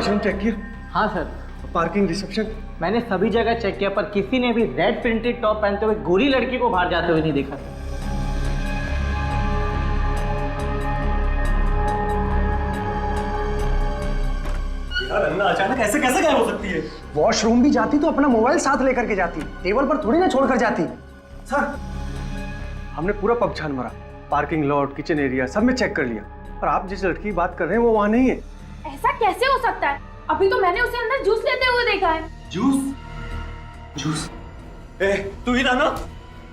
Washroom check किया? हाँ sir, parking, reception? मैंने सभी जगह चेक किया पर किसी ने भी रेड प्रिंटेड टॉप पहनते हुए गोरी लड़की को बाहर जाते हुए नहीं देखा। यार अन्ना अचानक ऐसे कैसे गायब हो सकती है? वॉशरूम भी जाती तो अपना मोबाइल साथ लेकर के जाती, टेबल पर थोड़ी ना छोड़कर जाती। सर, हमने पूरा पब छान मारा, पार्किंग लॉट, किचन एरिया सब में चेक कर लिया, पर आप जिस लड़की की बात कर रहे हैं वो वहाँ नहीं है। ऐसा कैसे हो सकता है? अभी तो मैंने उसे अंदर जूस लेते हुए देखा है। जूस? जूस? तू ही था ना?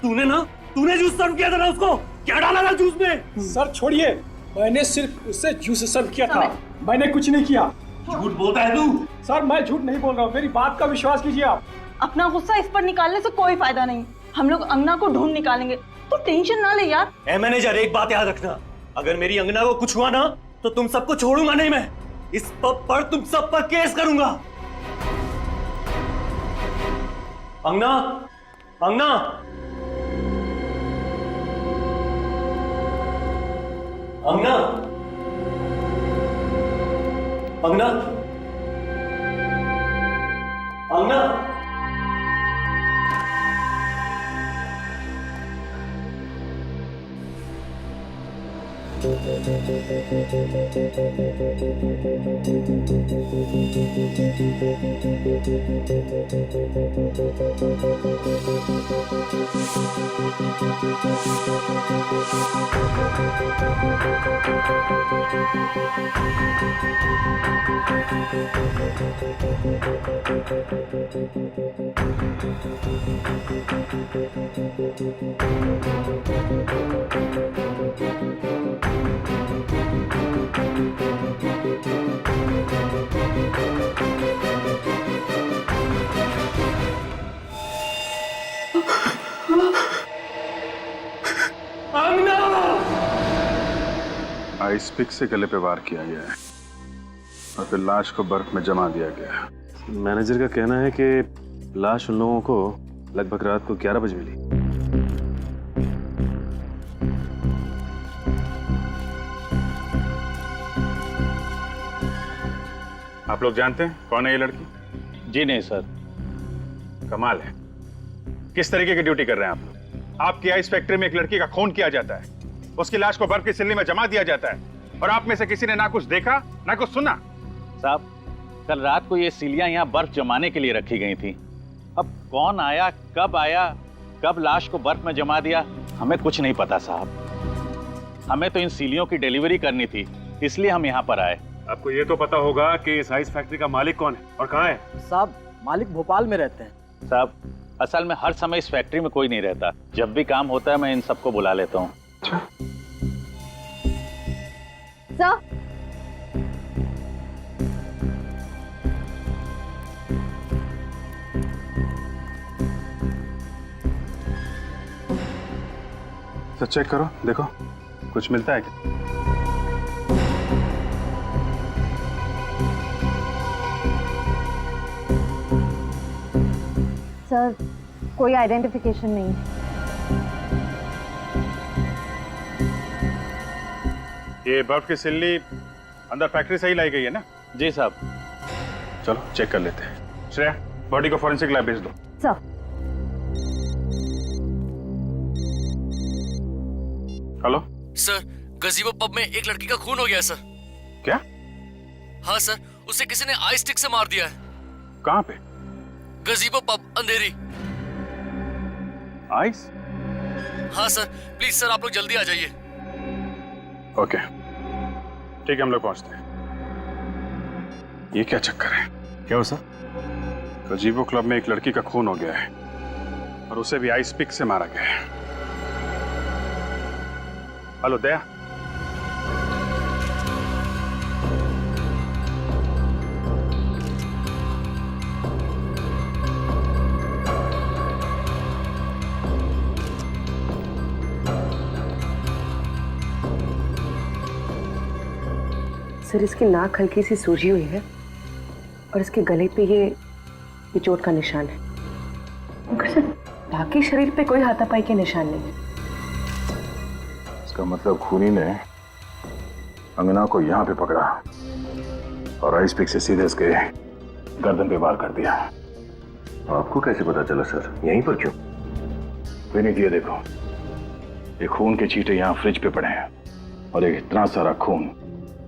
तूने जूस सर्व किया था ना उसको? क्या डाला था जूस में? सर छोड़िए, मैंने सिर्फ उससे जूस सर्व किया था, मैंने कुछ नहीं किया। झूठ बोलता है तू? सर मैं झूठ नहीं बोल रहा हूँ, मेरी बात का विश्वास कीजिए आप। अपना गुस्सा इस पर निकालने से कोई फायदा नहीं, हम लोग अंगना को ढूंढ निकालेंगे, तो टेंशन ना ले यार। मैनेजर, एक बात याद रखना, अगर मेरी अंगना को कुछ हुआ ना तो तुम सबको छोड़ूंगा नहीं मैं। इस पब पर तुम सब पर केस करूंगा। अंगना, अंगना, अंगना, अंगना, अंगना। आइस पिक से गले पे वार किया गया है और फिर लाश को बर्फ में जमा दिया गया। मैनेजर का कहना है कि लाश उन लोगों को लगभग रात को 11 बजे मिली। आप लोग जानते हैं कौन है ये लड़की? जी नहीं सर। कमाल है, किस तरीके की ड्यूटी कर रहे हैं आप लोग? आपकी आइस फैक्ट्री में एक लड़की का खून किया जाता है, उसकी लाश को बर्फ की सिल्ली में जमा दिया जाता है और आप में से किसी ने ना कुछ देखा ना कुछ सुना। साहब, कल रात को ये सिलियां यहाँ बर्फ जमाने के लिए रखी गई थी। अब कौन आया, कब लाश को बर्फ में जमा दिया, हमें कुछ नहीं पता साहब। हमें तो इन सिलियों की डिलीवरी करनी थी, इसलिए हम यहाँ पर आए। आपको ये तो पता होगा कि इस आइस फैक्ट्री का मालिक कौन है और कहाँ है? साहब, मालिक भोपाल में रहते हैं। साहब, असल में हर समय इस फैक्ट्री में कोई नहीं रहता, जब भी काम होता है मैं इन सबको बुला लेता हूँ। सर, तो चेक करो, देखो कुछ मिलता है क्या? सर कोई आइडेंटिफिकेशन नहीं। ये बर्फ की सिल्ली अंदर फैक्ट्री से ही लाई गई है ना? जी साहब। चलो चेक कर लेते हैं। श्रेया, बॉडी को फॉरेंसिक लैब भेज दो। सर, हेलो सर, गजीबो पब में एक लड़की का खून हो गया सर। क्या? हाँ सर, उसे किसी ने आइस स्टिक से मार दिया है। कहाँ पे? गजीबो पब, अंधेरी। आइस? हाँ सर, प्लीज सर आप लोग जल्दी आ जाइए। ओके, ठीक है, हम लोग पहुंचते हैं। ये क्या चक्कर है? क्या हो सर? गजीबो क्लब में एक लड़की का खून हो गया है और उसे भी आइस पिक से मारा गया है। हेलो दया, सर इसकी नाक हल्की सी सूजी हुई है और इसके गले पे ये चोट का निशान है, मगर सर बाकी शरीर पे कोई हाथापाई के निशान नहीं है। इसका मतलब खूनी ने अंगना को यहाँ पे पकड़ा। और आइस पिक से सीधे इसके गर्दन पे वार कर दिया। आपको कैसे पता चला सर? यहीं पर क्यों? विनीत ये देखो, ये खून के छींटे यहाँ फ्रिज पे पड़े हैं और एक इतना सारा खून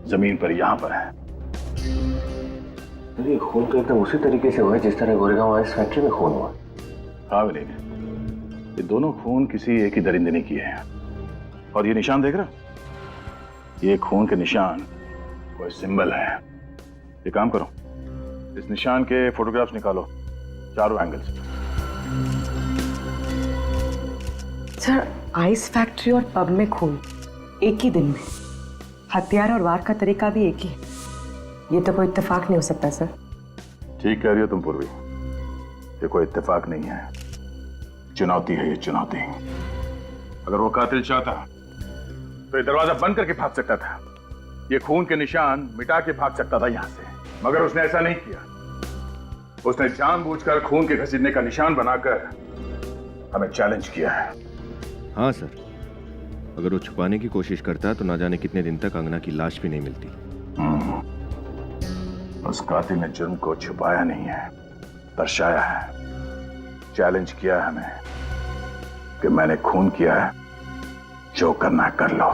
जमीन पर यहाँ पर है। ये खून तो एकदम उसी तरीके से हुआ है जिस तरह गोरेगांव आइस फैक्ट्री में खून हुआ। हाँ विनीत, ये दोनों खून किसी एक ही दरिंदे ने किए हैं। और ये निशान देख रहा, ये खून के निशान कोई सिंबल है। ये काम करो, इस निशान के फोटोग्राफ्स निकालो चारों एंगल से। सर, आइस फैक्ट्री और पब में खून एक ही दिन में, हथियार और वार का तरीका भी एक ही है। ये तो कोई इत्तेफाक नहीं हो सकता सर। ठीक कह रही हो तुम पूर्वी, ये कोई इत्तेफाक नहीं है, चुनौती है ये चुनौती। अगर वो कातिल चाहता तो ये दरवाजा बंद करके भाग सकता था, ये खून के निशान मिटा के भाग सकता था यहां से, मगर उसने ऐसा नहीं किया। उसने जानबूझकर खून के घसीटने का निशान बनाकर हमें चैलेंज किया है। हाँ सर, अगर वो छुपाने की कोशिश करता तो ना जाने कितने दिन तक अंगना की लाश भी नहीं मिलती। उस कातिल ने जुर्म को छुपाया नहीं है, दर्शाया है, चैलेंज किया है हमें कि मैंने खून किया है, जो करना है कर लो।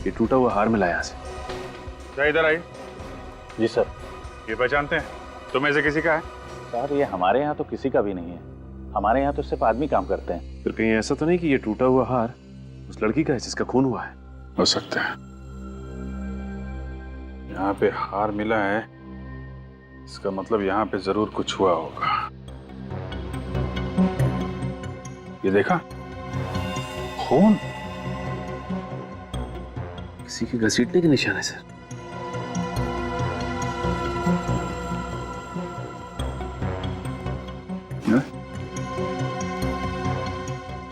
ये टूटा हुआ हार मिला यहाँ से। क्या इधर आई? जी सर। ये पहचानते हैं? तुम्हें से किसी का है? सर ये हमारे यहाँ तो किसी का भी नहीं है, हमारे यहाँ तो सिर्फ आदमी काम करते हैं। फिर कहीं ऐसा तो नहीं कि ये टूटा हुआ हार उस लड़की का है जिसका खून हुआ है? हो सकता है। यहाँ पे हार मिला है, इसका मतलब यहाँ पे जरूर कुछ हुआ होगा। ये देखा खून, किसी के घसीटने के निशान है सर।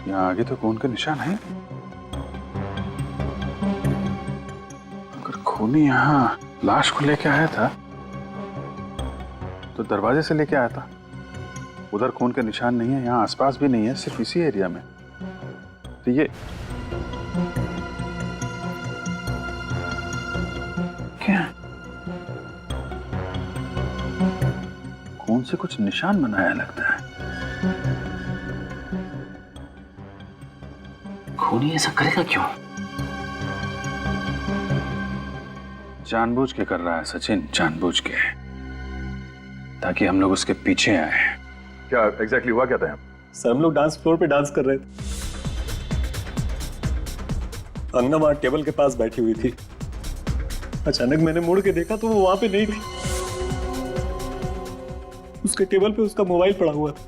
यहाँ आगे तो खून के निशान है। अगर खूनी यहाँ लाश को लेके आया था तो दरवाजे से लेके आया था। उधर खून के निशान नहीं है, यहाँ आसपास भी नहीं है, सिर्फ इसी एरिया में। तो ये क्या? खून से कुछ निशान बनाया लगता है। खूनी ऐसा करेगा क्यों? जानबूझ के कर रहा है सचिन, जानबूझ के, ताकि हम लोग उसके पीछे आए। क्या एग्जैक्टली हुआ क्या था? सर हम लोग डांस फ्लोर पे डांस कर रहे थे, अंगना वहां टेबल के पास बैठी हुई थी। अचानक मैंने मुड़ के देखा तो वो वहां पे नहीं थी। उसके टेबल पे उसका मोबाइल पड़ा हुआ था।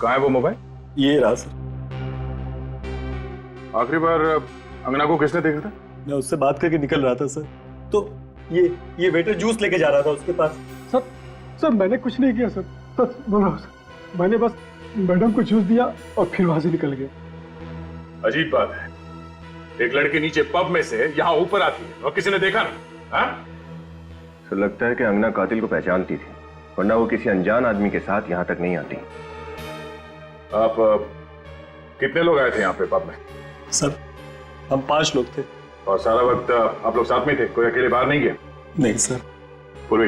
कहाँ है वो मोबाइल? ये रहा सर। आखिरी बार अंगना को किसने देखा था? मैं उससे बात करके निकल रहा था सर, तो ये वेटर जूस लेके जा रहा था उसके पास। सर मैंने कुछ नहीं किया सर, सच बोल रहा हूँ सर। मैंने बस मैडम को जूस दिया और फिर वहां से निकल गया। अजीब बात है, एक लड़की नीचे पब में से यहाँ ऊपर आती है और किसी ने देखा ना? हाँ? सर लगता है कि अंगना कातिल को पहचानती थी, वरना वो किसी अनजान आदमी के साथ यहाँ तक नहीं आती। आप कितने लोग आए थे यहाँ पे पब में? सर हम 5 लोग थे। और सारा वक्त आप लोग साथ में थे, कोई अकेले बाहर नहीं गया? नहीं सर। पूर्वी,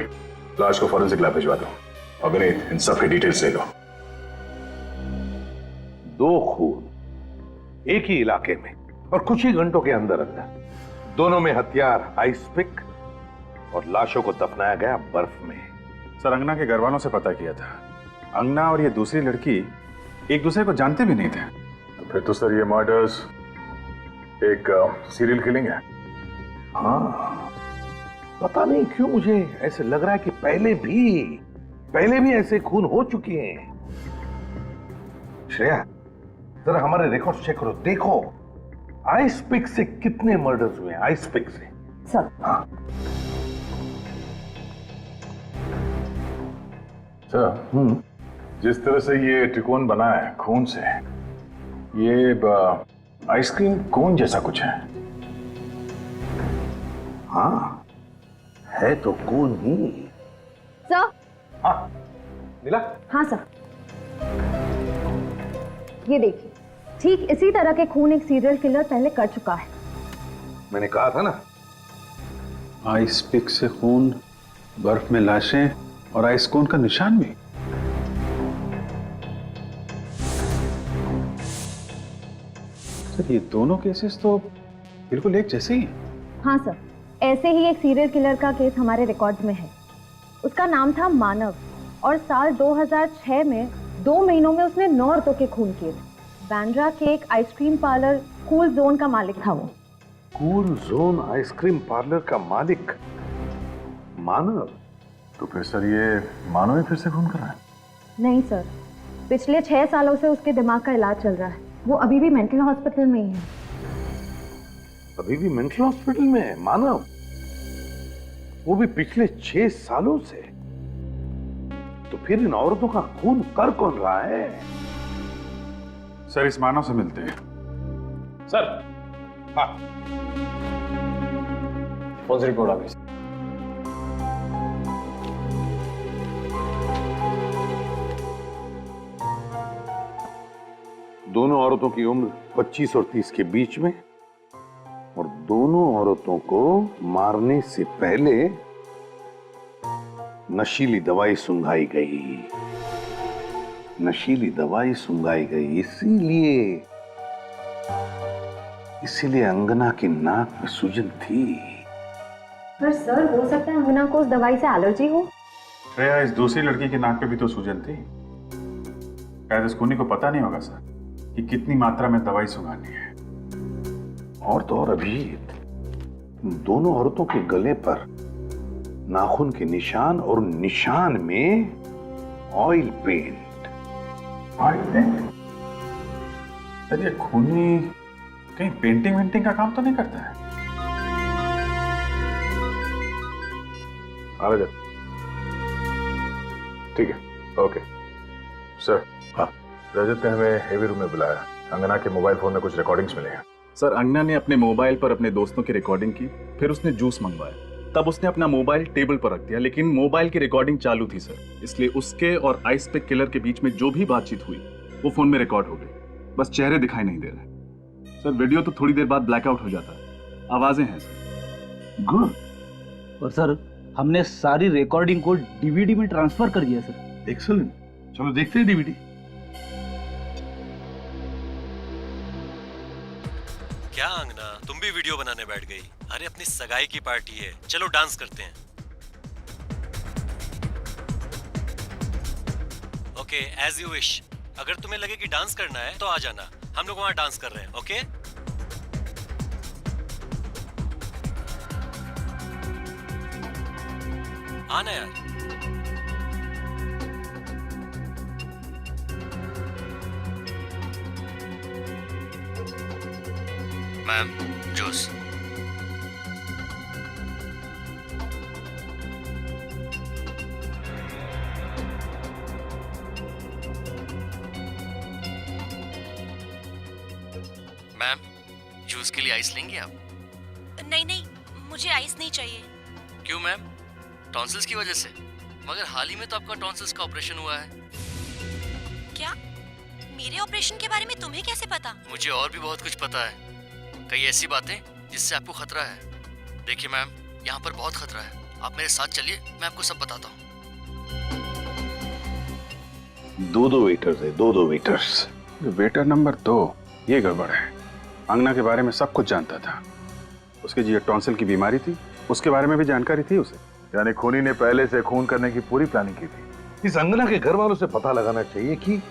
लाश को फॉरेंसिक लैब भिजवा दो और विनीत इन सब की डिटेल्स ले लो। 2 खून एक ही इलाके में और कुछ ही घंटों के अंदर अंदर, दोनों में हथियार आइस पिक और लाशों को दफनाया गया बर्फ में। सर अंगना के घर वालों से पता किया था, अंगना और ये दूसरी लड़की एक दूसरे को जानते भी नहीं थे। फिर तो सर ये मर्डर्स एक सीरियल किलिंग है। हाँ, पता नहीं क्यों मुझे ऐसे लग रहा है कि पहले भी ऐसे खून हो चुके हैं। श्रेया, जरा हमारे रिकॉर्ड चेक करो, देखो आइस पिक से कितने मर्डर्स हुए हैं? आइस पिक से? सर। हाँ सर, जिस तरह से ये त्रिकोण बना है खून से, ये आइसक्रीम कोन जैसा कुछ है। हाँ, है तो कोन ही। सर। हाँ नीला। हाँ सर, ये देखिए, ठीक इसी तरह के खून एक सीरियल किलर पहले कर चुका है। मैंने कहा था ना। आइस पिक से खून, बर्फ में लाशें और आइस कोन का निशान भी। सर ये दोनों केसेस तो बिल्कुल एक जैसे ही हैं। हाँ सर, ऐसे ही एक सीरियल किलर का केस हमारे रिकॉर्ड में है। उसका नाम था मानव और साल 2006 में 2 महीनों में उसने 9 औरतों के खून किए थे। बांद्रा के एक आइसक्रीम पार्लर कूल जोन का मालिक था वो। कूल जोन आइसक्रीम पार्लर का मालिक मानव? तो फिर सर ये मानव ही फिर से खून कर रहा है? नहीं सर, पिछले 6 सालों से उसके दिमाग का इलाज चल रहा है। वो अभी भी मेंटल हॉस्पिटल में ही है। अभी भी मेंटल हॉस्पिटल में है मानव? वो भी पिछले 6 सालों से? तो फिर इन औरतों का खून कर कौन रहा है? सर इस मानव से मिलते हैं। सर। हाँ, कौन सी रिपोर्ट आ गई? दोनों औरतों की उम्र 25 और 30 के बीच में, और दोनों औरतों को मारने से पहले नशीली दवाई सुंघाई गई। नशीली दवाई सुंघाई गई इसीलिए अंगना की नाक में सूजन थी। पर सर, हो सकता है अंगना को उस दवाई से एलर्जी हो। श्रेया, इस दूसरी लड़की की नाक पे भी तो सूजन थी। शायद इस खूनी को पता नहीं होगा सर कि कितनी मात्रा में दवाई सुंघानी है। और तो और अभी दोनों औरतों के गले पर नाखून के निशान और निशान में oil paint. Oil paint? Sir ये खूनी कहीं पेंटिंग वेंटिंग का काम तो नहीं करता है? आ जा। ठीक है, ओके सर। हाँ, रजत ने हमें हेवी रूम में बुलाया। अंगना के मोबाइल फोन में कुछ रिकॉर्डिंग्स मिले हैं। सर, अंगना ने अपने मोबाइल पर अपने दोस्तों की रिकॉर्डिंग की, फिर उसने जूस मंगवाया, तब उसने अपना मोबाइल टेबल पर रख दिया, लेकिन मोबाइल की रिकॉर्डिंग चालू थी सर, इसलिए उसके और आइस पिक किलर के बीच में जो भी बातचीत हुई वो फोन में रिकॉर्ड हो गई। बस चेहरे दिखाई नहीं दे रहे सर। वीडियो तो थोड़ी देर बाद ब्लैकआउट हो जाता है, आवाजें हैं सर। गुड। और सर, हमने सारी रिकॉर्डिंग को डीवीडी में ट्रांसफर कर दिया सर। एक्सीलेंट, चलो देखते हैं डीवीडी। क्या अंगना, तुम भी वीडियो बनाने बैठ गई? अरे अपनी सगाई की पार्टी है, चलो डांस करते हैं। Okay, as you wish. अगर तुम्हें लगे कि डांस करना है तो आ जाना, हम लोग वहां डांस कर रहे हैं। ओके? आना यार। Ma'am, juice. मैम, जूस के लिए आइस लेंगे आप? नहीं नहीं, मुझे आइस नहीं चाहिए। क्यों मैम? टॉन्सिल्स की वजह से? मगर हाल ही में तो आपका टॉन्सिल्स का ऑपरेशन हुआ है। क्या? मेरे ऑपरेशन के बारे में तुम्हें कैसे पता? मुझे और भी बहुत कुछ पता है, कई ऐसी बातें जिससे आपको खतरा है। देखिए मैम, यहाँ पर बहुत खतरा है, आप मेरे साथ चलिए, मैं आपको सब बताता हूँ। दो वेटर्स है, दो वेटर्स। वेटर नंबर 2, ये गड़बड़ है। अंगना के बारे में सब कुछ जानता था। उसके जी टॉन्सिल की बीमारी थी, उसके बारे में भी जानकारी थी उसे। यानी खूनी ने पहले से खून करने की पूरी प्लानिंग की थी। इस अंगना के घर वालों से पता लगाना चाहिए कि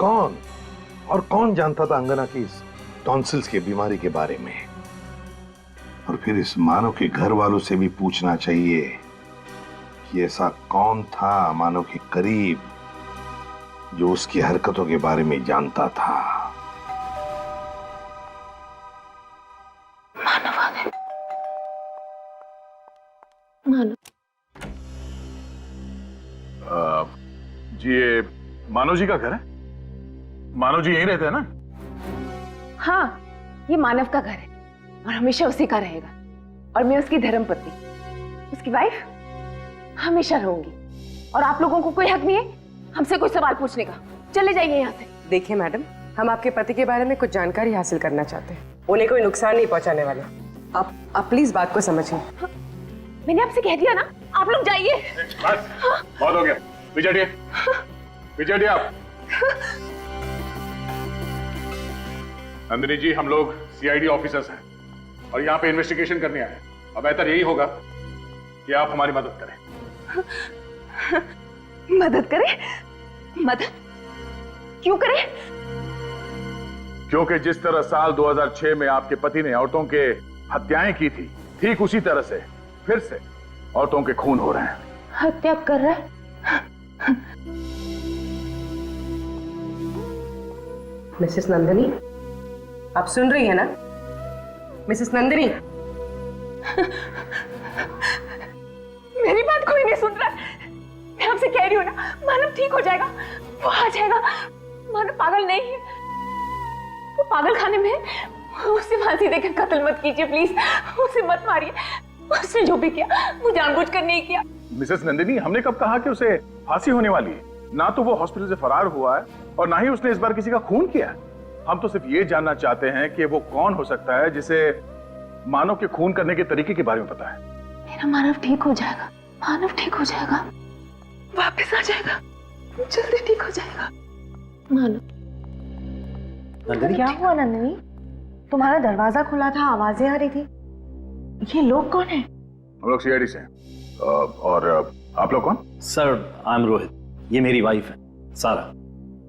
कौन जानता था अंगना की इस टॉन्सिल्स की बीमारी के बारे में। और फिर इस मानव के घर वालों से भी पूछना चाहिए कि ऐसा कौन था मानव के करीब जो उसकी हरकतों के बारे में जानता था। जी ये मानव जी का घर है? मानव जी यहीं रहते हैं ना? हाँ, ये मानव का घर है और हमेशा उसी का रहेगा। और मैं उसकी धर्मपत्नी, उसकी वाइफ हमेशा रहूंगी। और आप लोगों को कोई हक नहीं है हमसे कोई सवाल पूछने का। चले जाइए यहाँ से। देखिए मैडम, हम आपके पति के बारे में कुछ जानकारी हासिल करना चाहते हैं। उन्हें कोई नुकसान नहीं पहुंचाने वाले। आप प्लीज बात को समझिए। मैंने आपसे कह दिया ना, आप लोग जाइए। बस, बहुत हो गया। विजय विजय आप। नंदिनी जी, हम लोग सीआईडी ऑफिसर्स हैं और यहाँ पे इन्वेस्टिगेशन करने आए हैं। अब बेहतर यही होगा कि आप हमारी मदद करें। मदद करें? मदद क्यों करें? क्योंकि जिस तरह साल 2006 में आपके पति ने औरतों के हत्याएं की थी, ठीक उसी तरह से फिर से औरतों के खून हो रहे हैं। हत्या कर रहा है? मिसेस नंदिनी, आप सुन रही है ना? मिसेस नंदिनी, मेरी बात कोई नहीं सुन रहा। मैं आपसे कह रही हूँ ना, मानव ठीक हो जाएगा, वो आ जाएगा। मानव पागल नहीं है, वो पागल खाने में है। उसे फांसी देकर कत्ल मत कीजिए प्लीज, उसे मत मारिए। उसने जो भी किया वो जानबूझकर नहीं किया। मिसेस नंदिनी, हमने कब कहा कि उसे फांसी होने वाली है? ना तो वो हॉस्पिटल से फरार हुआ है और ना ही उसने इस बार किसी का खून किया है। हम तो सिर्फ ये जानना चाहते हैं कि वो कौन हो सकता है जिसे मानव के खून करने के तरीके के बारे में पता है। मेरा मानव ठीक हो जाएगा, मानव ठीक हो जाएगा, वापस आ जाएगा, जल्दी ठीक हो जाएगा। मानव। क्या हुआ नंदिनी? तुम्हारा दरवाजा खुला था, आवाजें आ रही थी। ये लोग कौन है? हम लोग सीआईडी से हैं। और आप लोग कौन? सर, आई एम रोहित, ये मेरी वाइफ है सारा।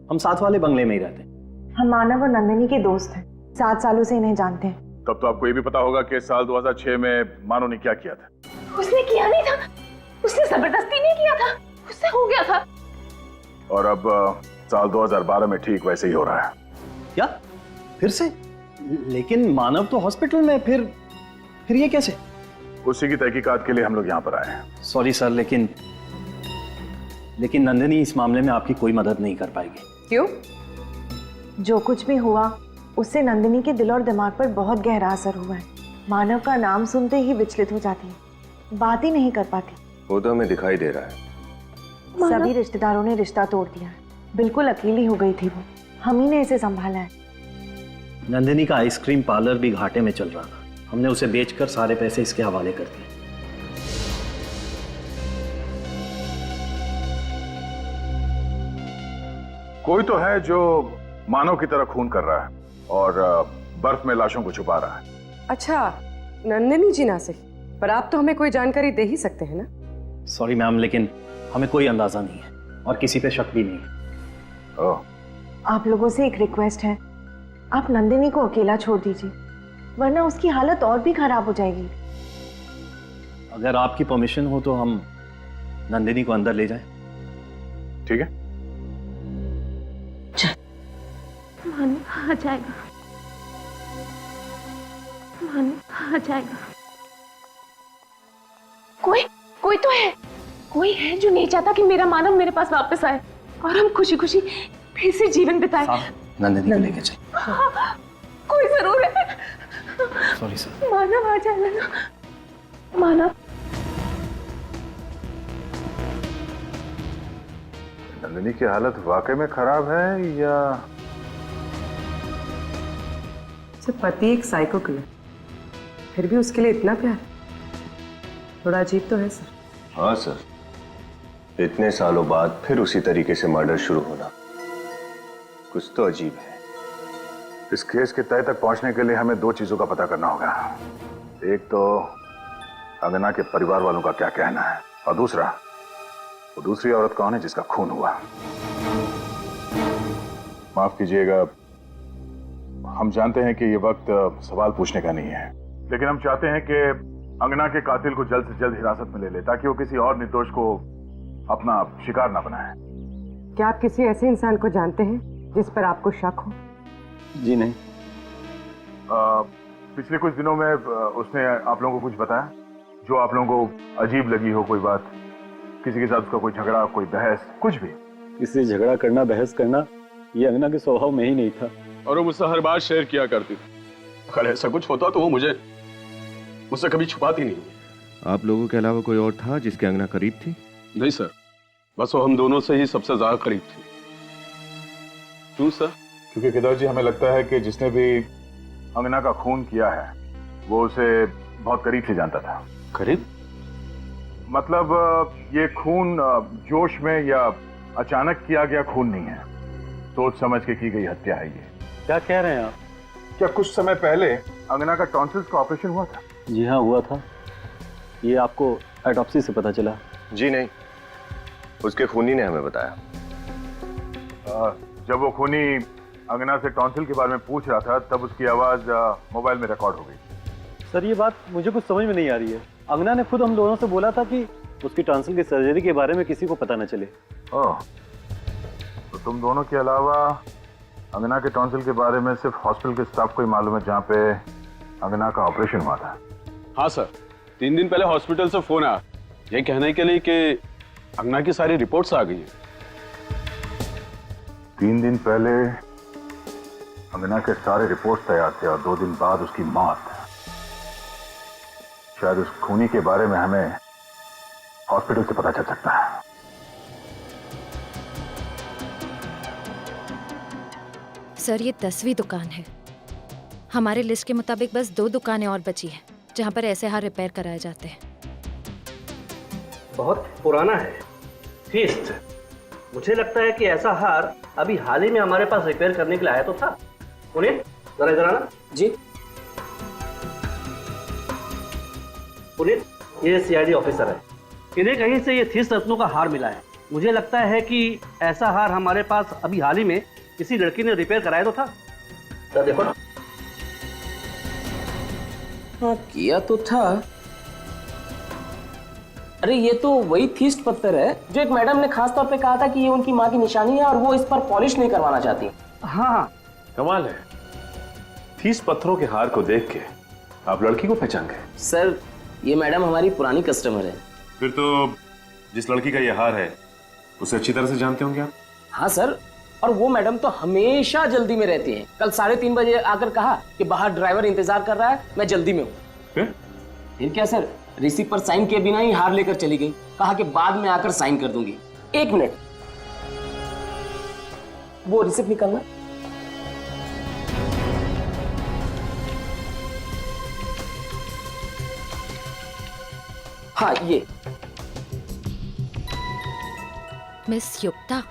हम साथ वाले बंगले में ही रहते हैं। हम मानव और नंदिनी के दोस्त हैं, 7 सालों से इन्हें जानते हैं। तब तो आपको ये भी पता होगा कि साल 2006 में मानव ने क्या किया था। उसने किया नहीं था, उसने जबरदस्ती नहीं किया था, उससे हो गया था। और अब साल 2012 में ठीक वैसे ही हो रहा है। क्या? फिर से? लेकिन मानव तो हॉस्पिटल में, फिर ये कैसे? उसी की तहकीकात के लिए हम लोग यहाँ पर आए हैं। सॉरी सर, लेकिन नंदिनी इस मामले में आपकी कोई मदद नहीं कर पाएगी। क्यों? जो कुछ भी हुआ उससे नंदिनी के दिल और दिमाग पर बहुत गहरा असर हुआ है। मानव का नाम सुनते ही विचलित हो जाती है, बात ही नहीं कर पाती। वो तो हमें दिखाई दे रहा है। सभी रिश्तेदारों ने रिश्ता तोड़ दिया है। बिल्कुल अकेली हो गई थी वो, हम ही ने इसे संभाला है। नंदिनी का आइसक्रीम पार्लर भी घाटे में चल रहा था। हमने उसे बेचकर सारे पैसे इसके हवाले कर दिए। कोई तो है जो मानव की तरह खून कर रहा है और बर्फ में लाशों को छुपा रहा है। अच्छा, नंदिनी जी ना सही, पर आप तो हमें कोई जानकारी दे ही सकते हैं ना? सॉरी मैम, लेकिन हमें कोई अंदाजा नहीं है और किसी पे शक भी नहीं है। ओह। आप लोगों से एक रिक्वेस्ट है, आप नंदिनी को अकेला छोड़ दीजिए, वरना उसकी हालत और भी खराब हो जाएगी। अगर आपकी परमिशन हो तो हम नंदिनी को अंदर ले जाएं। ठीक है। मानव आ जाएगा, मानव आ जाएगा। कोई तो है, कोई है जो नहीं चाहता कि मेरा मानव मेरे पास वापस आए और हम खुशी खुशी फिर से जीवन बिताएं। नंदिनी को लेके चल। कोई जरूर है। Sorry sir. मानव आ जाएगा ना, मानव। नंदिनी की हालत वाकई में खराब है या? पति एक साइको किलर, फिर भी उसके लिए इतना प्यार, थोड़ा अजीब तो है सर। हाँ सर, इतने सालों बाद फिर उसी तरीके से मर्डर शुरू होना कुछ तो अजीब है। इस केस के तय तक पहुंचने के लिए हमें 2 चीजों का पता करना होगा। एक तो अंगना के परिवार वालों का क्या कहना है और दूसरा वो दूसरी औरत कौन है जिसका खून हुआ। माफ कीजिएगा, हम जानते हैं कि ये वक्त सवाल पूछने का नहीं है, लेकिन हम चाहते हैं कि अंगना के कातिल को जल्द से जल्द हिरासत में ले ले ताकि वो किसी और निर्दोष को अपना शिकार ना बनाए। क्या आप किसी ऐसे इंसान को जानते हैं जिस पर आपको शक हो? जी नहीं। पिछले कुछ दिनों में उसने आप लोगों को कुछ बताया जो आप लोगों को अजीब लगी हो? कोई बात, किसी के साथ उसका कोई झगड़ा, कोई बहस, कुछ भी? किसी से झगड़ा करना, बहस करना ये अंगना के स्वभाव में ही नहीं था। और वो मुझसे हर बात शेयर किया करती थी। अगर ऐसा कुछ होता तो वो मुझसे कभी छुपाती नहीं। आप लोगों के अलावा कोई और था जिसके अंगना करीब थी? नहीं सर, बस वो हम दोनों से ही सबसे ज्यादा करीब थी। क्यों सर? क्योंकि केदार जी, हमें लगता है कि जिसने भी अंगना का खून किया है वो उसे बहुत करीब से जानता था। करीब मतलब ये खून जोश में या अचानक किया गया खून नहीं है, सोच समझ के की गई हत्या है ये। क्या कह रहे हैं आप? क्या कुछ समय पहले अंगना का टॉन्सिल्स का ऑपरेशन हुआ था? जी हाँ, हुआ था। ये आपको ऑटोप्सी से पता चला? जी नहीं, उसके खूनी ने हमें बताया। जब वो खूनी अंगना से टॉन्सिल के बारे में पूछ रहा था तब उसकी आवाज मोबाइल में रिकॉर्ड हो गई। सर, ये बात मुझे कुछ समझ में नहीं आ रही है। अंगना ने खुद हम दोनों से बोला था कि उसकी टॉन्सिल की सर्जरी के बारे में किसी को पता न चले। ओह, तो तुम दोनों के अलावा अंगना के टॉन्सिल के बारे में सिर्फ हॉस्पिटल के स्टाफ को ही मालूम है जहाँ पे अंगना का ऑपरेशन हुआ था? हाँ सर, 3 दिन पहले हॉस्पिटल से फोन आया ये कहने के लिए कि अंगना की सारी रिपोर्ट्स आ गई हैं। 3 दिन पहले अंगना के सारे रिपोर्ट्स तैयार थे और 2 दिन बाद उसकी मौत। शायद उस खूनी के बारे में हमें हॉस्पिटल से पता चल सकता है। सर, ये 10वीं दुकान है। हमारे लिस्ट के मुताबिक बस 2 दुकानें और बची हैं जहां पर ऐसे हार रिपेयर कराए जाते हैं। बहुत पुराना है फीस्ट। मुझे लगता है कि ऐसा हार अभी हाल ही में हमारे पास रिपेयर करने के लिए आया तो था। पुनीत, जरा इधर आना। जी पुनीत, ये सीआईडी ऑफिसर है। इन्हें कहीं से ये 30 रत्नों का हार मिला है। मुझे लगता है कि ऐसा हार हमारे पास अभी हाल ही में किसी लड़की ने रिपेयर कराया तो था। तो देखो ना। हाँ, किया तो था। अरे ये तो वही थीस्ट पत्थर है जो एक मैडम ने खास तौर पे कहा था कि ये उनकी माँ की निशानी है और वो इस पर पॉलिश नहीं करवाना चाहती। हाँ, कमाल है, थीस्ट पत्थरों के हार को देख के आप लड़की को पहचान गए? सर, ये मैडम हमारी पुरानी कस्टमर है। फिर तो जिस लड़की का ये हार है उसे अच्छी तरह से जानते होंगे आप? हाँ सर, और वो मैडम तो हमेशा जल्दी में रहती हैं। कल 3:30 बजे आकर कहा कि बाहर ड्राइवर इंतजार कर रहा है, मैं जल्दी में हूँ। फिर क्या सर, रिसिप्ट पर साइन किए बिना ही हार लेकर चली गई। कहा कि बाद में आकर साइन कर दूंगी। 1 मिनट, वो रिसिप्ट निकालना। हाँ, ये मिस युक्ता,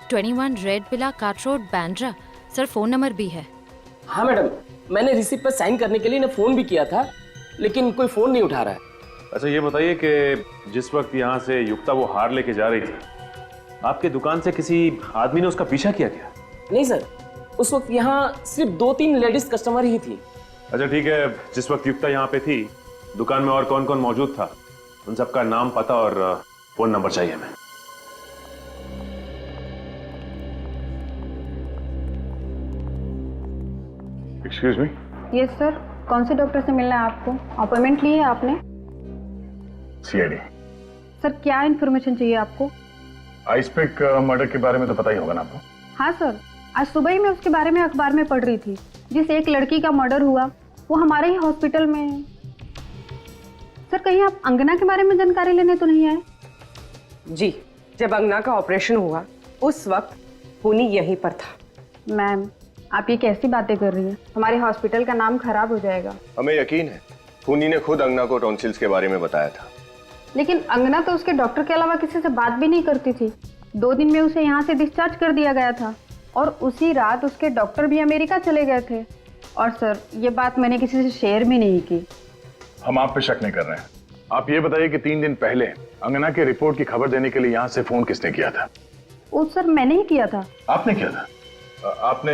21 red villa cart road, Bandra. Sir, phone number भी है। हाँ मैडम, मैंने रिसिप्ट पर साइन करने के लिए इन्हें फोन भी किया था, लेकिन कोई फोन नहीं उठा रहा है। अच्छा, ये बताइए कि जिस वक्त यहाँ से युक्ता वो हार लेके जा रही थी, आपके दुकान से किसी आदमी ने उसका पीछा किया क्या? नहीं सर, उस वक्त यहाँ सिर्फ 2-3 लेडीज कस्टमर ही थी। अच्छा ठीक है, जिस वक्त युक्ता यहाँ पे थी दुकान में और कौन कौन मौजूद था, उन सबका नाम, पता और फोन नंबर चाहिए हमें। Excuse me. यस सर, कौन से डॉक्टर से मिलना है आपको? अपॉइंटमेंट ली है आपने? सीआईडी। सर, क्या इन्फॉर्मेशन चाहिए आपको? आइसपिक मर्डर के बारे में तो पता ही होगा ना आपको? हाँ सर, आज सुबह ही मैं उसके बारे में अखबार में पढ़ रही थी। जिस एक लड़की का मर्डर हुआ वो हमारे ही हॉस्पिटल में। सर, कहीं आप अंगना के बारे में जानकारी लेने तो नहीं आए? जी, जब अंगना का ऑपरेशन हुआ उस वक्त खूनी यहीं पर था। मैम, आप ये कैसी बातें कर रही हैं? हमारे हॉस्पिटल का नाम खराब हो जाएगा। हमें यकीन है खूनी ने खुद अंगना को टॉन्सिल्स के बारे में बताया था। लेकिन अंगना तो उसके डॉक्टर के अलावा किसी से बात भी नहीं करती थी। 2 दिन में उसे यहाँ से डिस्चार्ज कर दिया गया था और उसी रात उसके डॉक्टर भी अमेरिका चले गए थे। और सर, ये बात मैंने किसी से शेयर भी नहीं की। हम आप पे शक नहीं कर रहे हैं। आप ये बताइए कि 3 दिन पहले अंगना के रिपोर्ट की खबर देने के लिए यहाँ से फोन किसने किया था? वो सर, मैंने ही किया था। आपने किया था? आपने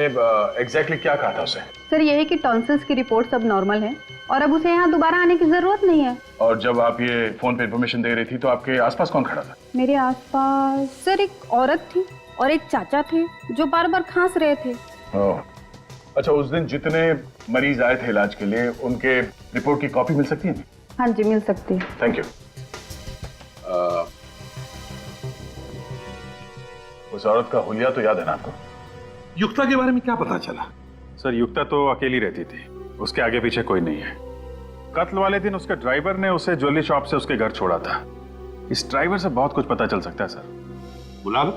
एग्जैक्टली क्या कहा था उसे? सर, ये है कि टॉन्सिल्स की रिपोर्ट सब नॉर्मल है और अब उसे यहाँ दोबारा आने की जरूरत नहीं है। और जब आप ये फोन पे इन्फॉर्मेशन दे रही थी तो आपके आसपास कौन खड़ा था? मेरे आसपास सर एक औरत थी और एक चाचा थे जो बार बार खांस रहे थे। ओह, अच्छा, उस दिन जितने मरीज आए थे इलाज के लिए उनके रिपोर्ट की कॉपी मिल सकती है? हाँ जी, मिल सकती है। Thank you. उस औरत का हुलिया तो याद है ना आपको? युक्ता के बारे में क्या पता चला? सर युक्ता तो अकेली रहती थी, उसके आगे पीछे कोई नहीं है। कत्ल वाले दिन उसके ड्राइवर ने उसे ज्वेलरी शॉप से उसके घर छोड़ा था। इस ड्राइवर से बहुत कुछ पता चल सकता है सर। बुला लो,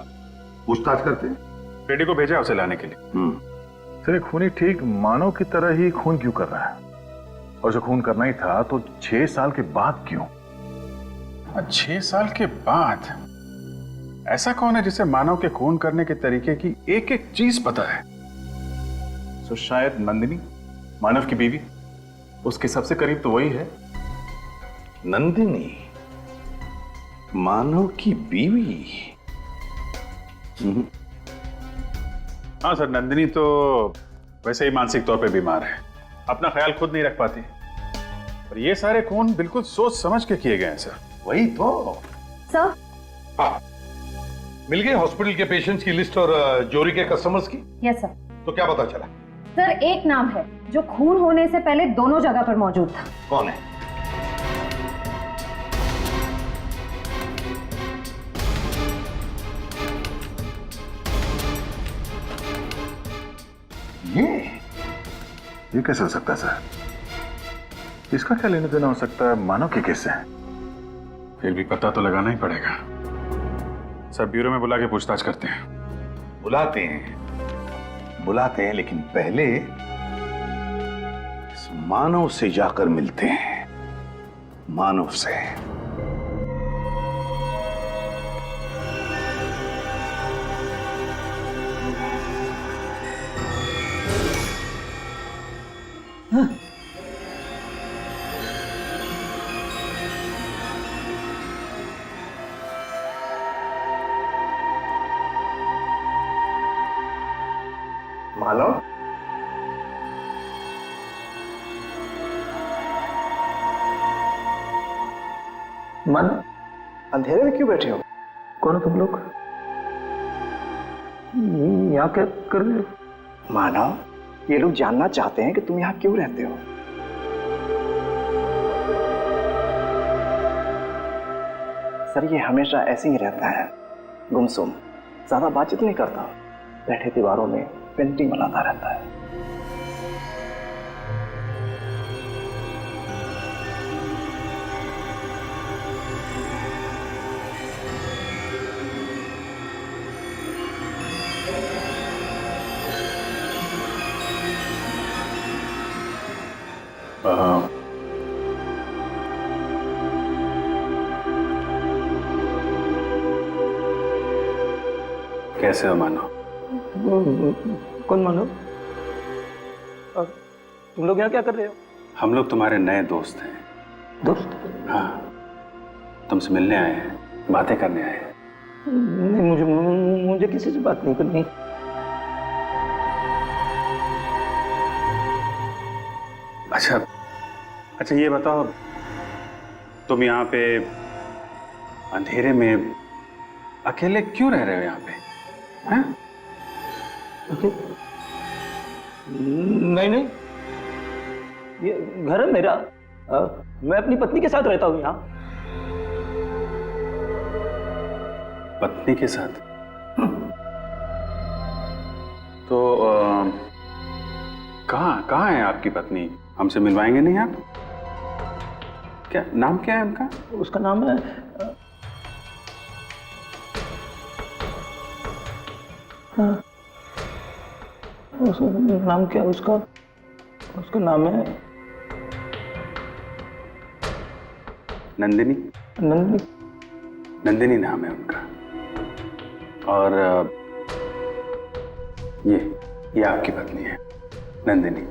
पूछताछ करते हैं। बेटी को भेजा उसे लाने के लिए। सर खूनी ठीक मानव की तरह ही खून क्यों कर रहा है? और जो खून करना ही था तो 6 साल के बाद क्यों? 6 साल के बाद? ऐसा कौन है जिसे मानव के खून करने के तरीके की एक एक चीज पता है? तो शायद नंदिनी, मानव की बीवी। उसके सबसे करीब तो वही है। नंदिनी मानव की बीवी? हाँ सर, नंदिनी तो वैसे ही मानसिक तौर पे बीमार है, अपना ख्याल खुद नहीं रख पाती। और ये सारे खून बिल्कुल सोच समझ के किए गए हैं सर। वही तो सर। हाँ, मिल गए हॉस्पिटल के पेशेंट्स की लिस्ट और जोरी के कस्टमर्स की? Yes sir. तो क्या पता चला? सर एक नाम है जो खून होने से पहले दोनों जगह पर मौजूद था। कौन है? ये कैसे हो सकता है सर? इसका क्या लेना देना हो सकता है मानव के केस से? फिर भी पता तो लगाना ही पड़ेगा सर। ब्यूरो में बुला के पूछताछ करते हैं। बुलाते हैं, लेकिन पहले इस मानव से जाकर मिलते हैं। मानव से। मानव, मानव, अंधेरे में क्यों बैठे हो? कौन हो तुम लोग? यहाँ क्या कर रहे हो? मानव, ये लोग जानना चाहते हैं कि तुम यहाँ क्यों रहते हो। सर ये हमेशा ऐसे ही रहता है, गुमसुम, ज्यादा बातचीत नहीं करता, बैठे दीवारों में पेंटिंग बनाता रहता है। कैसे हो मानव? कौन मानव? तुम लोग यहाँ क्या कर रहे हो? हम लोग तुम्हारे नए दोस्त हैं। दोस्त? हाँ, तुमसे मिलने आए हैं, बातें करने आए हैं। नहीं, मुझे किसी से बात नहीं करनी। अच्छा ये बताओ, तुम यहाँ पे अंधेरे में अकेले क्यों रह रहे हो यहाँ पे? हाँ? नहीं, ये घर है मेरा। मैं अपनी पत्नी के साथ रहता हूँ यहाँ। पत्नी के साथ? तो कहाँ है आपकी पत्नी? हमसे मिलवाएंगे नहीं आप? क्या नाम क्या है उनका? उसका नाम है नाम क्या? उसका नाम है नंदिनी। नंदिनी नाम है उनका। और ये आपकी पत्नी है नंदिनी।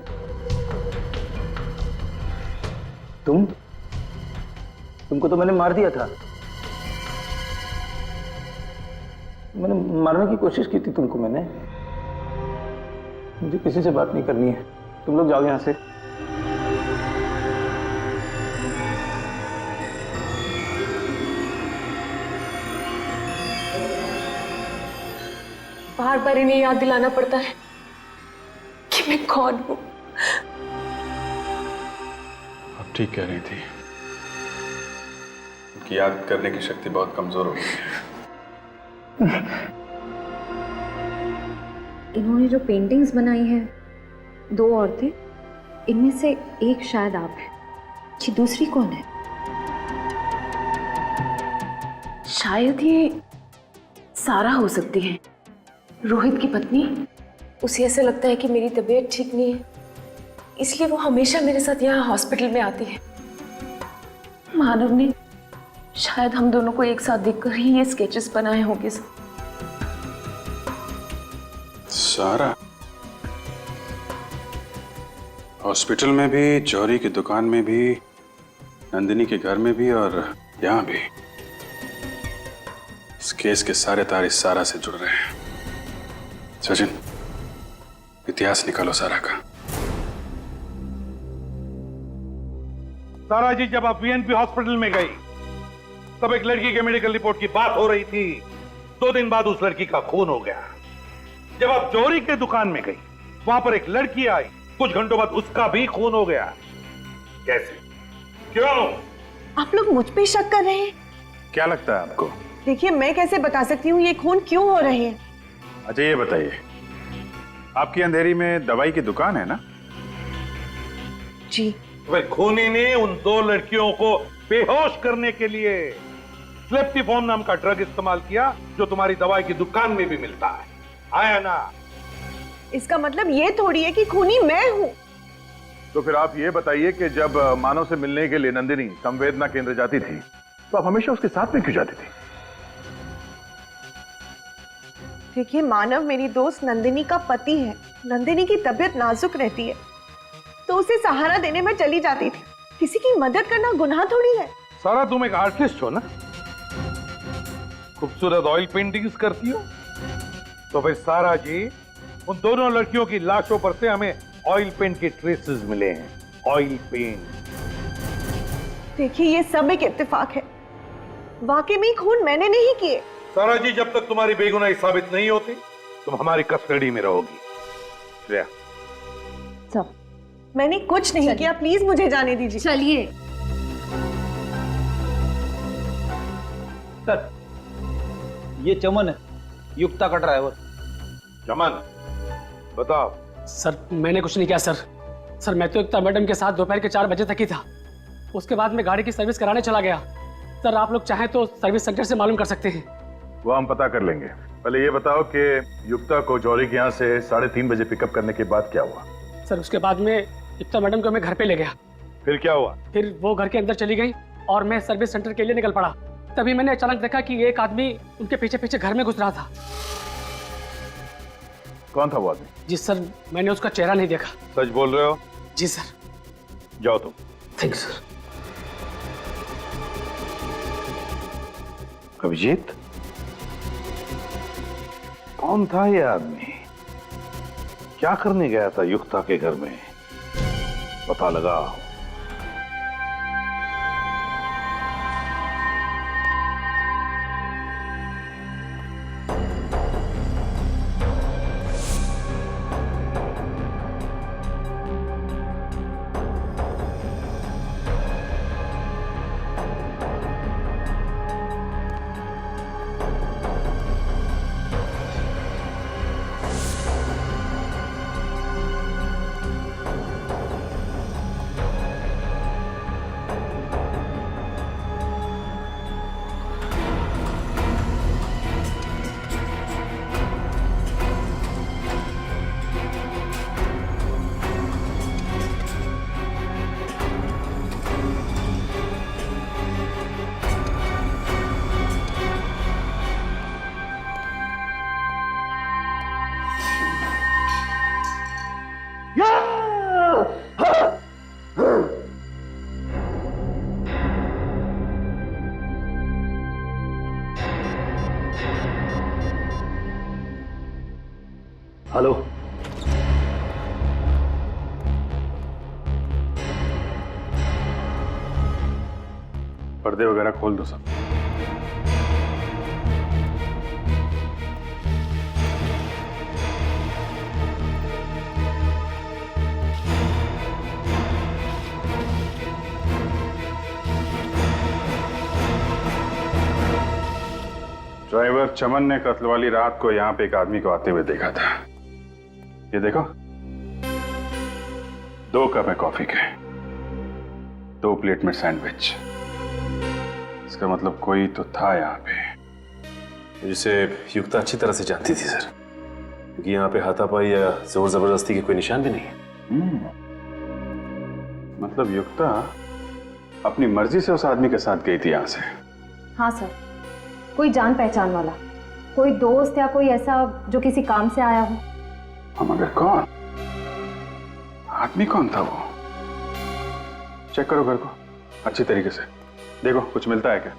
तुमको तो मैंने मार दिया था। मैंने मारने की कोशिश की थी तुमको। मैंने मुझे किसी से बात नहीं करनी है। तुम लोग जाओ यहाँ से। बार बार इन्हें याद दिलाना पड़ता है कि मैं कौन हूं। अब ठीक कह रही थी, उनकी याद करने की शक्ति बहुत कमजोर हो गई है। इन्होंने जो पेंटिंग्स बनाई है, 2 औरतें, इनमें से एक शायद आप हैं। जी, दूसरी कौन है? शायद ये सारा हो सकती है, रोहित की पत्नी। उसे ऐसा लगता है कि मेरी तबीयत ठीक नहीं है, इसलिए वो हमेशा मेरे साथ यहाँ हॉस्पिटल में आती है। मानव ने शायद हम दोनों को एक साथ देखकर ही ये स्केचेस बनाए होंगे। सारा हॉस्पिटल में भी, जौहरी की दुकान में भी, नंदिनी के घर में भी और यहाँ भी। इस केस के सारे तार इस सारा से जुड़ रहे हैं। सचिन, इतिहास निकालो सारा का। सारा जी, जब आप वीएनपी हॉस्पिटल में गई तब एक लड़की के मेडिकल रिपोर्ट की बात हो रही थी। 2 दिन बाद उस लड़की का खून हो गया। जब आप जौहरी के दुकान में गई, वहां पर एक लड़की आई, कुछ घंटों बाद उसका भी खून हो गया। कैसे? क्यों? आप लोग मुझ पे शक कर रहे हैं? क्या लगता है आपको? देखिए, मैं कैसे बता सकती हूँ ये खून क्यों हो रहे हैं। अच्छा ये बताइए, आपकी अंधेरी में दवाई की दुकान है ना? जी। वह खूनी ने उन 2 लड़कियों को बेहोश करने के लिए स्लेप्टिफॉर्म नाम का ड्रग इस्तेमाल किया, जो तुम्हारी दवाई की दुकान में भी मिलता है। आया ना? इसका मतलब ये थोड़ी है कि खूनी मैं हूँ। तो फिर आप ये बताइए कि जब मानव से मिलने के लिए नंदिनी संवेदना केंद्र जाती थी, तो आप हमेशा उसके साथ में क्यों जाती थी? देखिए, मानव मेरी दोस्त नंदिनी का पति है। नंदिनी की तबीयत नाजुक रहती है, तो उसे सहारा देने में चली जाती थी। किसी की मदद करना गुनाह थोड़ी है। सारा, तुम एक आर्टिस्ट हो ना? खूबसूरत ऑयल पेंटिंग्स करती हो। तो फिर सारा जी, उन दोनों लड़कियों की लाशों पर से हमें ऑयल पेंट के ट्रेसेस मिले हैं। Oil paint. देखिए, ये सब एक इत्तेफाक है। वाकई में खून मैंने नहीं किए। सारा जी, जब तक तुम्हारी बेगुनाही साबित नहीं होती, तुम हमारी कस्टडी में रहोगी। श्रेया, सब मैंने कुछ नहीं किया। प्लीज मुझे जाने दीजिए। चलिए। सर, ये चमन है, युक्ता का ड्राइवर। चमन, बताओ। सर, मैंने कुछ नहीं किया सर। सर, मैं तो युक्ता मैडम के साथ दोपहर के 4 बजे तक ही था। उसके बाद मैं गाड़ी की सर्विस कराने चला गया। सर, आप लोग चाहें तो सर्विस सेंटर से मालूम कर सकते हैं। वो हम पता कर लेंगे। पहले ये बताओ कि युक्ता को जौहरी के यहाँ से 3:30 बजे पिकअप करने के बाद क्या हुआ? सर, उसके बाद में युक्ता मैडम को मैं घर पे ले गया। फिर क्या हुआ? फिर वो घर के अंदर चली गई और मैं सर्विस सेंटर के लिए निकल पड़ा। तभी मैंने अचानक देखा कि एक आदमी उनके पीछे पीछे घर में घुस रहा था। कौन था वो आदमी? जी सर, मैंने उसका चेहरा नहीं देखा। सच बोल रहे हो? जी सर। जाओ तुम। Thank you sir. अभिजीत, कौन था ये आदमी? क्या करने गया था युक्ता के घर में? पता लगाओ। हेलो, पर्दे वगैरह खोल दो सब। ड्राइवर चमन ने कत्ल वाली रात को यहाँ पे एक आदमी को आते हुए देखा था। ये देखो, 2 कप है कॉफी के, 2 प्लेट में सैंडविच। इसका मतलब कोई तो था यहाँ पे जिसे युक्ता अच्छी तरह से जानती थी सर, क्योंकि यहाँ पे हाथापाई या जोर जबरदस्ती के कोई निशान भी नहीं है। मतलब युक्ता अपनी मर्जी से उस आदमी के साथ गई थी यहाँ से? हाँ सर, कोई जान पहचान वाला, कोई दोस्त या कोई ऐसा जो किसी काम से आया हो। हम मगर कौन? आदमी कौन था वो? चेक करो घर को अच्छी तरीके से, देखो कुछ मिलता है क्या?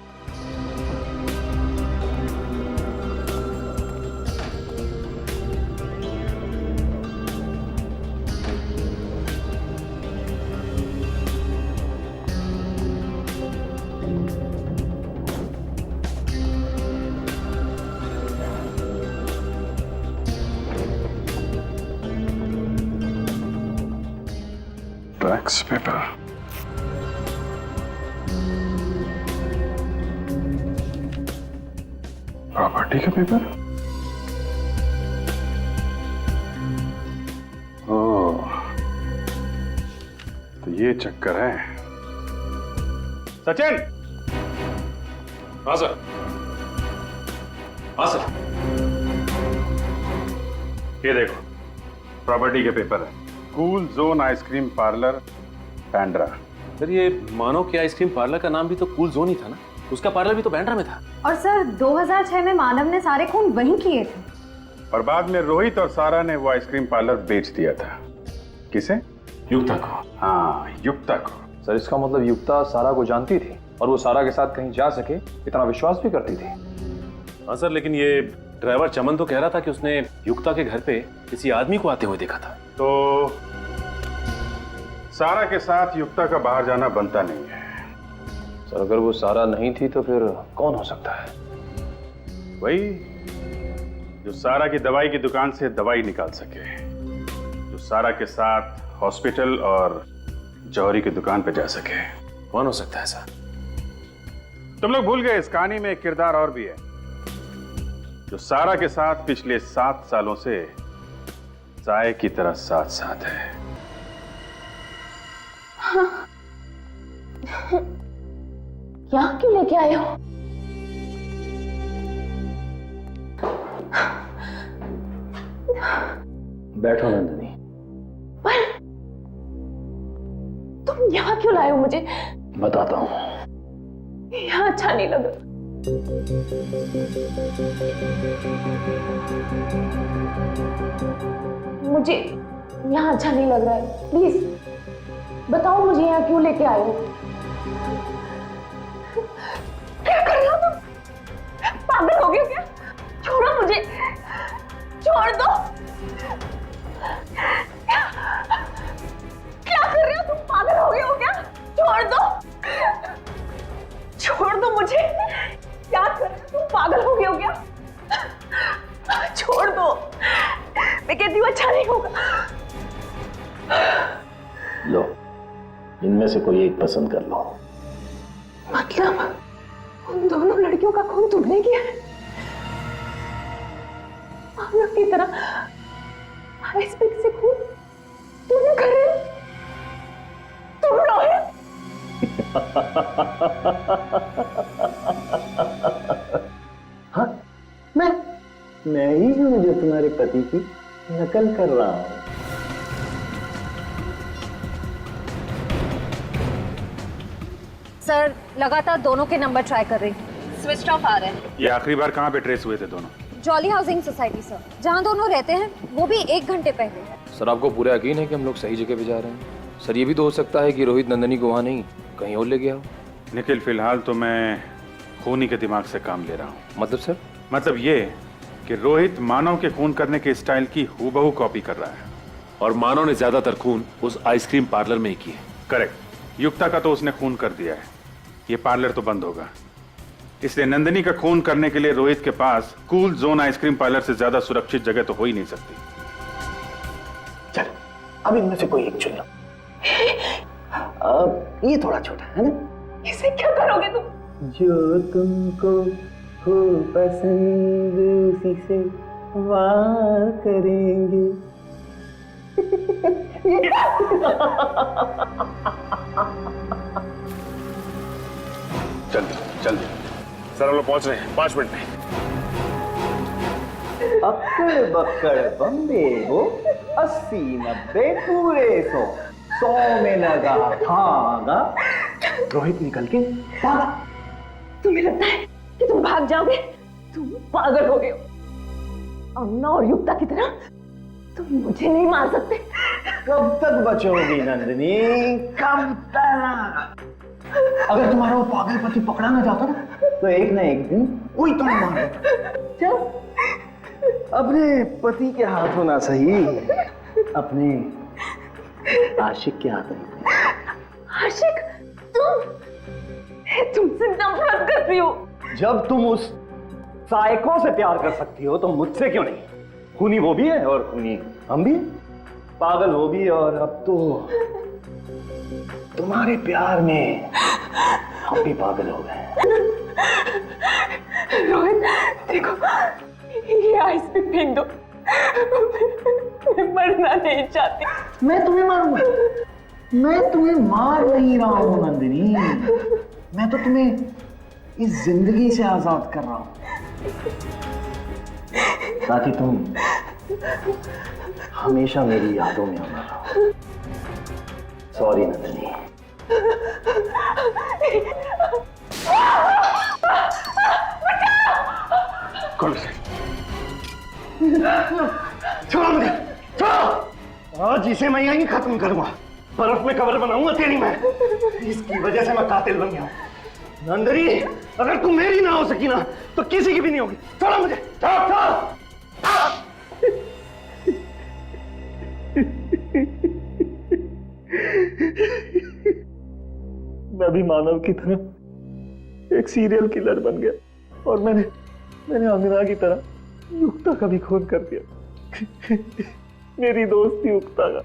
टैक्स पेपर, प्रॉपर्टी का पेपर। ओह, तो ये चक्कर है। सचिन! हाँ सर। हाँ सर। ये देखो, प्रॉपर्टी के पेपर है। Cool zone ice cream parlour, Bandra. Sir ये मानो के आइसक्रीम पार्लर का नाम भी तो कूल जोन ही था ना, उसका पार्लर भी तो बैंड्रा में था। और सर 2006 में मानव ने सारे खून वहीं किए थे। और बाद में रोहित और सारा ने वो आइसक्रीम पार्लर बेच दिया था। किसे? युक्ता को। हाँ, युक्ता को। सर इसका मतलब युक्ता सारा को जानती थी और वो सारा के साथ कहीं जा सके इतना विश्वास भी करती थी। हाँ सर, लेकिन ये ड्राइवर चमन तो कह रहा था कि उसने युक्ता के घर पे किसी आदमी को आते हुए देखा था। तो सारा के साथ युक्ता का बाहर जाना बनता नहीं है। सर अगर वो सारा नहीं थी तो फिर कौन हो सकता है? वही जो सारा की दवाई की दुकान से दवाई निकाल सके, जो सारा के साथ हॉस्पिटल और जौहरी की दुकान पे जा सके। कौन हो सकता है सर? तुम लोग भूल गए, इस कहानी में एक किरदार और भी है जो सारा के साथ पिछले 7 सालों से साए की तरह साथ साथ है। हाँ। यहाँ क्यों लेके आए हो? बैठो नंदिनी। पर तुम यहाँ क्यों लाए हो मुझे? बताता हूँ। यहाँ अच्छा नहीं लगा। मुझे यहाँ अच्छा नहीं लग रहा है, प्लीज बताओ मुझे यहाँ क्यों लेके आए हो? क्या कर रहे हो तुम? पागल हो गए हो क्या? छोड़ो मुझे, छोड़ दो। क्या कर रहे हो तुम? पागल हो गए हो क्या? छोड़ दो, छोड़ दो मुझे। क्या कर रहे हो तुम? पागल हो गए हो क्या? छोड़ दो, मैं कहती हूँ अच्छा नहीं होगा। लो, इनमें से कोई एक पसंद कर लो। मतलब उन दोनों लड़कियों का खून तुमने किया है? मानव की तरह आइसपिक से खून तुम कर रहे हो? तुम रोहित? हाँ, मैं ही हूँ जो तुम्हारे पति की नकल कर रहा हूँ। सर लगातार दोनों के नंबर ट्राई कर रही हूँ, स्विच ऑफ आ रहे हैं। ये आखिरी बार कहाँ पे ट्रेस हुए थे दोनों? जॉली हाउसिंग सोसाइटी सर, जहाँ दोनों रहते हैं, वो भी 1 घंटे पहले। सर आपको पूरा यकीन है कि हम लोग सही जगह पे जा रहे हैं? सर ये भी तो हो सकता है कि रोहित नंदनी को वहाँ नहीं कहीं और ले गया हो। निखिल, फिलहाल तो मैं खूनी के दिमाग से काम ले रहा हूँ। मतलब सर? मतलब ये कि रोहित मानव के खून करने के स्टाइल की हूबहू कॉपी कर रहा है। और मानव ने ज्यादातर खून उस आइसक्रीम पार्लर में ही किए। करेक्ट। युक्ता का तो उसने खून कर दिया है, ये पार्लर तो बंद होगा। इसलिए नंदिनी का खून करने के लिए रोहित के पास कूल जोन आइसक्रीम पार्लर से ज्यादा सुरक्षित जगह तो हो ही नहीं सकती। चल, अब इनमें से कोई एक चुन लो। ये थोड़ा छोटा है ना? इसे क्या करोगे तुम? जो तुमको हो पसंद उसी से वार करेंगे। जल्दी जल्दी सर, हम लोग पहुंच रहे हैं 5 मिनट में। अक्कड़ बक्कड़ बम्बे हो, 80 90 पूरे 100 में लगा धागा। रोहित निकल के भागा। तुम्हें लगता है कि तुम भाग जाओगे? तुम पागल हो गए हो। अन्ना और युक्ता की तरह तुम मुझे नहीं मार सकते। कब तक बचोगी नंदिनी, कब तक? अगर तुम्हारा वो पागल पति पकड़ा ना जाता ना, तो एक ना एक दिन कोई तुम्हें मार देता। चल, अपने पति के हाथों ना सही, अपने आशिक के हाथ में। आशिक? तुमसे नफरत करती हो। जब तुम उस साइको से प्यार कर सकती हो तो मुझसे क्यों नहीं? खूनी वो भी है और खूनी हम भी, पागल वो भी, और अब तो तुम्हारे प्यार में हम भी पागल हो गए। रोहित देखो, ये आइस पे फेंक दो। मैं मरना नहीं चाहती। मैं तुम्हें मारूंगा? मैं तुम्हें मार नहीं रहा हूं नंदिनी, मैं तो तुम्हें इस जिंदगी से आजाद कर रहा हूं, ताकि तुम हमेशा मेरी यादों में अमर रहो। सॉरी नंदिनी। कौन से? छोड़ो मुझे, छोड़ो। आज इसे मैं यहीं खत्म करूंगा, बर्फ में कब्र बनाऊंगा तेरी मैं। इसकी वजह से मैं कातिल बन गया हूं। नंदिनी, अगर तू मेरी ना हो सकी ना, तो किसी की भी नहीं होगी। छोड़ो मुझे, छोड़ो, छोड़ो। मैं भी मानव की तरह एक सीरियल किलर बन गया, और मैंने अंगना की तरह युक्ता का भी खून कर दिया। मेरी दोस्ती युक्ता का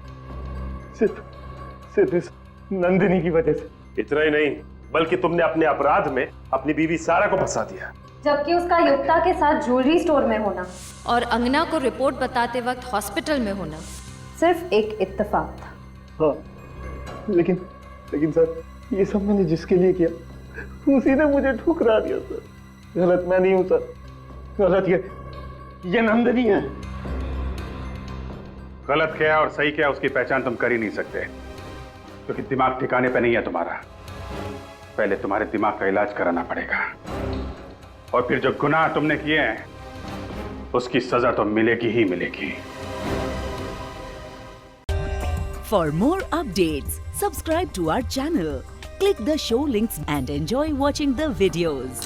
सिर्फ इस नंदिनी की वजह से। इतना ही नहीं, बल्कि तुमने अपने अपराध में अपनी बीवी सारा को फंसा दिया, जबकि उसका युक्ता के साथ ज्वेलरी स्टोर में होना और अंगना को रिपोर्ट बताते वक्त हॉस्पिटल में होना सिर्फ एक इत्तेफाक था। हाँ, लेकिन सर, ये सब मैंने जिसके लिए किया उसी ने मुझे ठुकरा दिया सर। गलत मैं नहीं हूं सर, गलत ये नंदिनी है। गलत क्या और सही क्या उसकी पहचान तुम कर ही नहीं सकते, क्योंकि दिमाग ठिकाने पे नहीं है तुम्हारा। पहले तुम्हारे दिमाग का इलाज कराना पड़ेगा, और फिर जो गुनाह तुमने किए हैं उसकी सजा तो मिलेगी ही मिलेगी। For more updates, subscribe to our channel, click the show links and enjoy watching the videos.